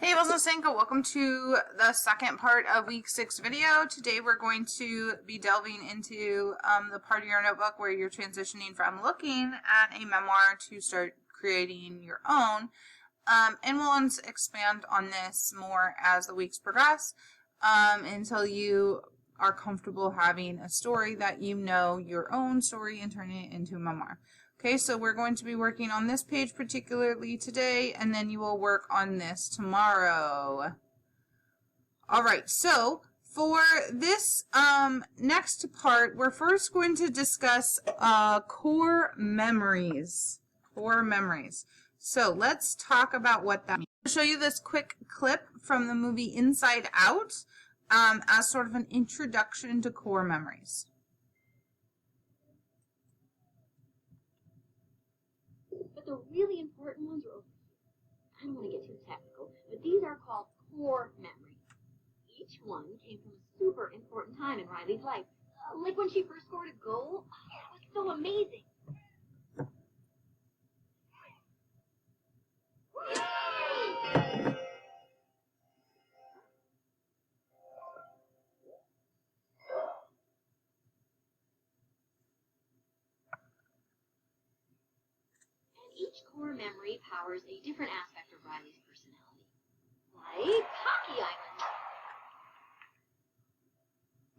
Hey, VOZ welcome to the second part of week 6 video. Today we're going to be delving into the part of your notebook where you're transitioning from looking at a memoir to start creating your own. And we'll expand on this more as the weeks progress until you are comfortable having a story that you know your own story and turning it into a memoir. Okay, so we're going to be working on this page particularly today, and then you will work on this tomorrow. All right, so for this next part, we're first going to discuss core memories. Core memories. So let's talk about what that means. I'll show you this quick clip from the movie Inside Out as sort of an introduction to core memories. The really important ones are over here. I don't want to get too technical, but these are called core memories. Each one came from a super important time in Riley's life. Like when she first scored a goal. It was so amazing. Each core memory powers a different aspect of Riley's personality. Like Hockey Island.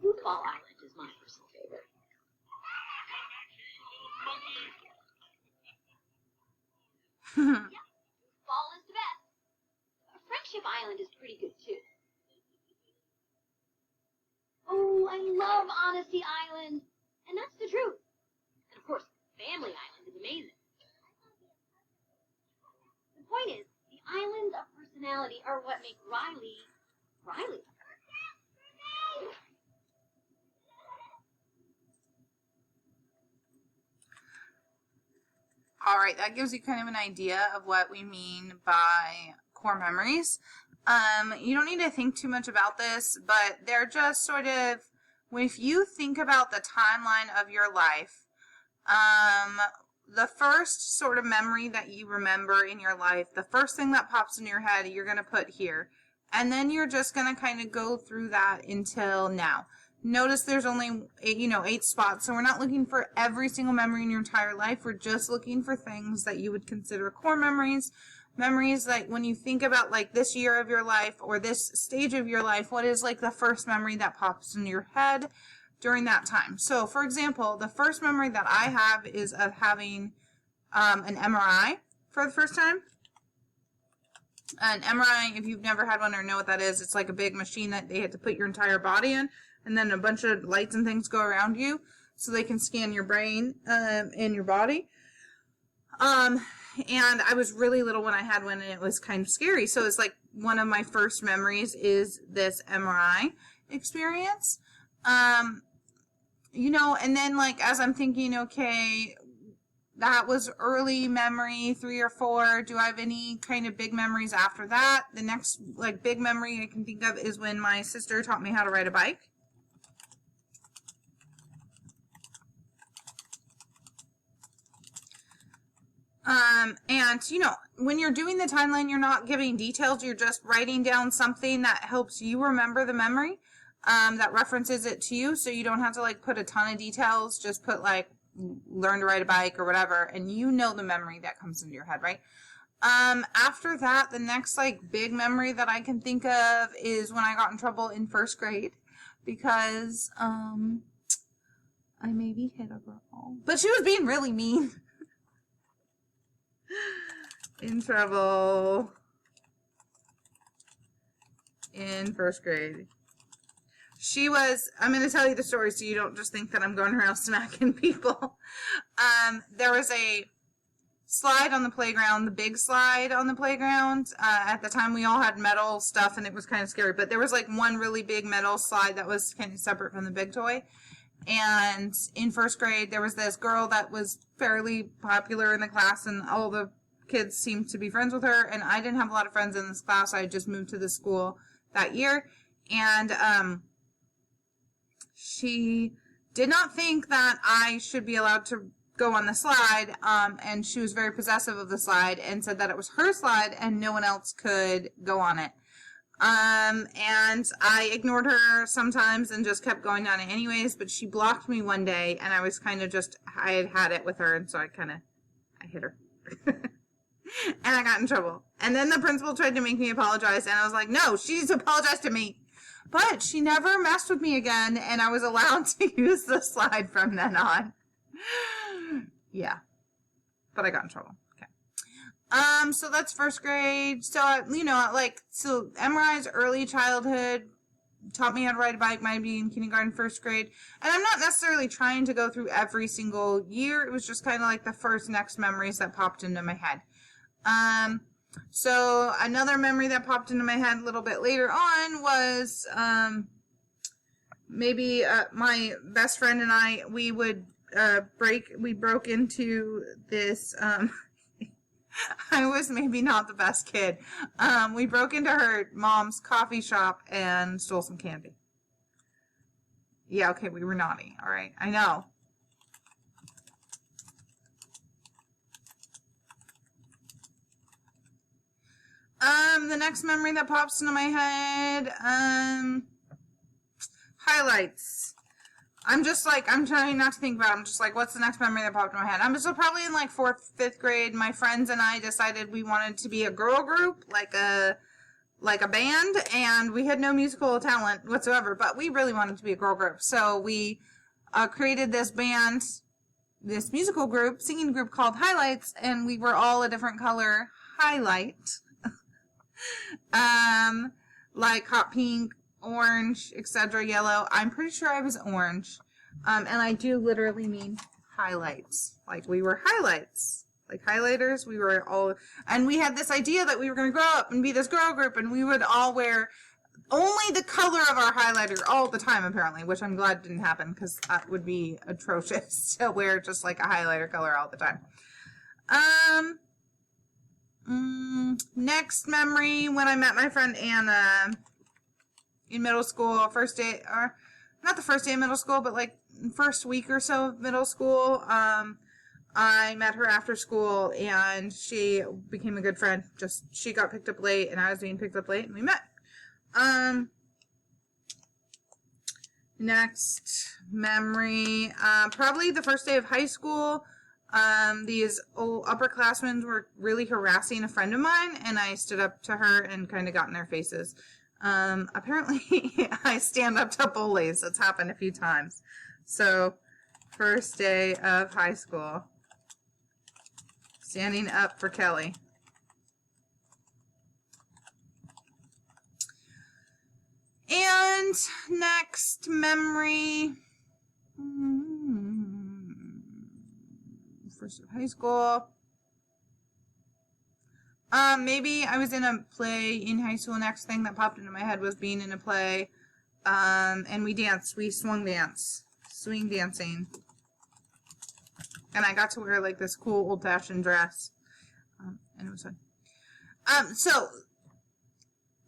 Football Island is my personal favorite. Yeah, ball is the best. Friendship Island is pretty good too. Oh, I love Honesty Island. And that's the truth. And of course, Family Island is amazing. The point is, the islands of personality are what make Riley, Riley. All right, that gives you kind of an idea of what we mean by core memories. You don't need to think too much about this, but they're just sort of, if you think about the timeline of your life, the first sort of memory that you remember in your life, the first thing that pops in your head, you're going to put here. And then you're just going to kind of go through that until now. Notice there's only 8 spots, so we're not looking for every single memory in your entire life. We're just looking for things that you would consider core memories. Memories like when you think about like this year of your life or this stage of your life, what is like the first memory that pops in your head during that time? So, for example, the first memory that I have is of having an MRI for the first time. An MRI, if you've never had one or know what that is, it's like a big machine that they had to put your entire body in, and then a bunch of lights and things go around you so they can scan your brain and your body. And I was really little when I had one, and it was kind of scary. So it's like one of my first memories is this MRI experience. And then like as I'm thinking, okay, that was early memory, 3 or 4. Do I have any kind of big memories after that? The next like big memory I can think of is when my sister taught me how to ride a bike. And when you're doing the timeline, you're not giving details, you're just writing down something that helps you remember the memory, that references it to you, so you don't have to like put a ton of details, just put like learn to ride a bike or whatever, and you know the memory that comes into your head, right? After that, the next like big memory that I can think of is when I got in trouble in 1st grade because I maybe hit a girl, but she was being really mean. In trouble in 1st grade. She was, I'm going to tell you the story so you don't just think that I'm going around smacking people. There was a slide on the playground, the big slide on the playground. At the time we all had metal stuff and it was kind of scary, but there was like one really big metal slide that was kind of separate from the big toy. And in 1st grade, there was this girl that was fairly popular in the class, and all the kids seemed to be friends with her. And I didn't have a lot of friends in this class. I had just moved to this school that year. And she did not think that I should be allowed to go on the slide, and she was very possessive of the slide and said that it was her slide and no one else could go on it. And I ignored her sometimes and just kept going on it anyways, but she blocked me one day, and I was kind of just, I had it with her, and so I hit her. And I got in trouble. And then the principal tried to make me apologize, and I was like, no, she's apologized to me. But she never messed with me again, and I was allowed to use the slide from then on. Yeah. But I got in trouble. Okay. So that's first grade. So, you know, like, so MRI's early childhood taught me how to ride a bike, might be in kindergarten, first grade. And I'm not necessarily trying to go through every single year. It was just kind of like the first next memories that popped into my head. So another memory that popped into my head a little bit later on was, maybe, my best friend and I, we would, we broke into this, I was maybe not the best kid. We broke into her mom's coffee shop and stole some candy. Yeah, okay, we were naughty. All right, I know. The next memory that pops into my head, highlights. I'm just like, I'm trying not to think about it. I'm just like, what's the next memory that popped in my head? I'm just probably in like 4th, 5th grade. My friends and I decided we wanted to be a girl group, like a band, and we had no musical talent whatsoever, but we really wanted to be a girl group. So we created this band, this musical group, singing group called Highlights, and we were all a different color highlight. Like hot pink, orange, etc., yellow. I'm pretty sure I was orange. And I do literally mean highlights. Like, we were highlights. Like highlighters, we were all, and we had this idea that we were going to grow up and be this girl group, and we would all wear only the color of our highlighter all the time, apparently, which I'm glad didn't happen, because that would be atrocious to wear just like a highlighter color all the time. Next memory, when I met my friend Anna in middle school, first day, or not the first day of middle school, but like first week or so of middle school. I met her after school, and she became a good friend. Just, she got picked up late, and I was being picked up late, and we met. Next memory, probably the first day of high school. These old upperclassmen were really harassing a friend of mine, and I stood up to her and kind of got in their faces. Apparently I stand up to bullies. It's happened a few times. So, first day of high school. Standing up for Kelly. And next memory. First of high school. Maybe I was in a play in high school. Next thing that popped into my head was being in a play. And we danced. We swing dancing. And I got to wear like this cool old-fashioned dress. And it was fun. So,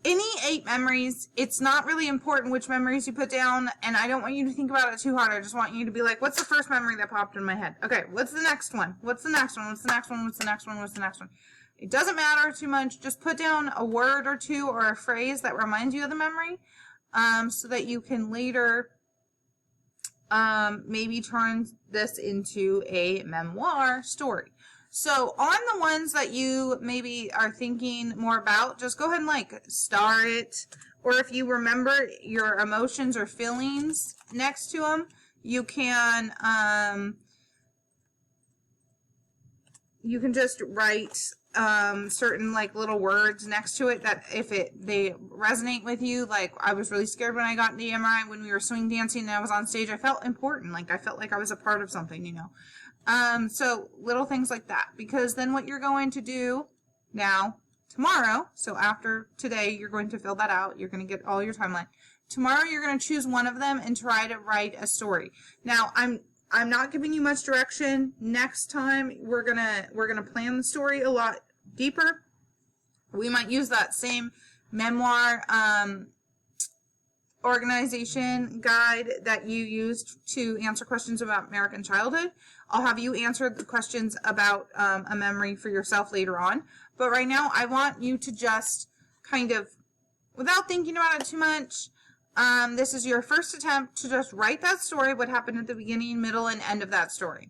any 8 memories, it's not really important which memories you put down, and I don't want you to think about it too hard. I just want you to be like, what's the first memory that popped in my head? Okay, what's the next one? What's the next one? What's the next one? What's the next one? What's the next one? It doesn't matter too much. Just put down a word or two or a phrase that reminds you of the memory, so that you can later maybe turn this into a memoir story. So on the ones that you maybe are thinking more about, just go ahead and like star it. Or if you remember your emotions or feelings next to them, you can just write certain like little words next to it that if they resonate with you. Like, I was really scared when I got in the MRI when we were swing dancing and I was on stage. I felt important. Like, I felt like I was a part of something, you know. So little things like that, because then what you're going to do now, tomorrow, so after today, you're going to fill that out. You're going to get all your timeline. Tomorrow, you're going to choose one of them and try to write a story. Now, I'm not giving you much direction. Next time, we're gonna plan the story a lot deeper. We might use that same memoir organization guide that you used to answer questions about American childhood. I'll have you answer the questions about a memory for yourself later on. But right now, I want you to just kind of, without thinking about it too much, this is your first attempt to just write that story, what happened at the beginning, middle, and end of that story.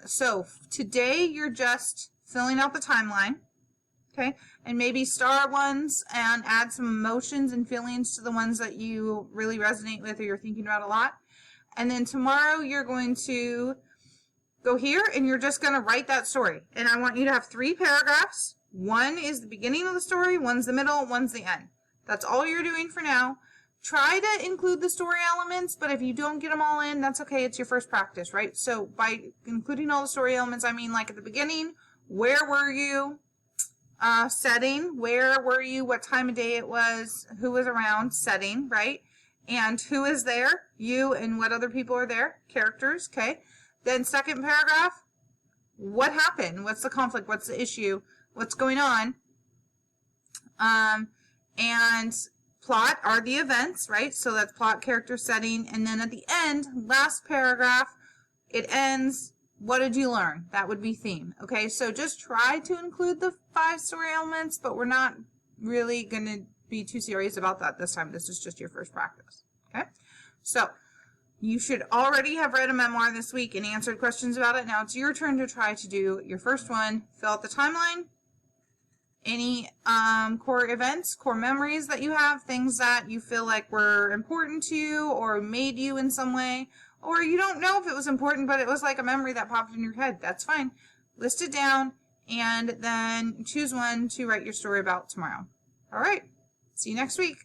So today, you're just filling out the timeline. Okay, and maybe star ones and add some emotions and feelings to the ones that you really resonate with or you're thinking about a lot. And then tomorrow you're going to go here and you're just going to write that story. And I want you to have 3 paragraphs. One is the beginning of the story, one's the middle, one's the end. That's all you're doing for now. Try to include the story elements, but if you don't get them all in, that's okay. It's your first practice, right? So by including all the story elements, I mean like at the beginning, where were you? Setting, where were you, what time of day it was, who was around, setting, right? And who is there, you and what other people are there, characters, okay? Then second paragraph, what happened, what's the conflict, what's the issue, what's going on, and plot are the events, right? So that's plot, character, setting, and then at the end, last paragraph, it ends, what did you learn? That would be theme. Okay, so just try to include the 5 story elements, but we're not really going to be too serious about that this time. This is just your first practice. Okay, so you should already have read a memoir this week and answered questions about it. Now it's your turn to try to do your first one. Fill out the timeline, any core events, core memories that you have, things that you feel like were important to you or made you in some way. Or you don't know if it was important, but it was like a memory that popped in your head. That's fine. List it down and then choose one to write your story about tomorrow. All right. See you next week.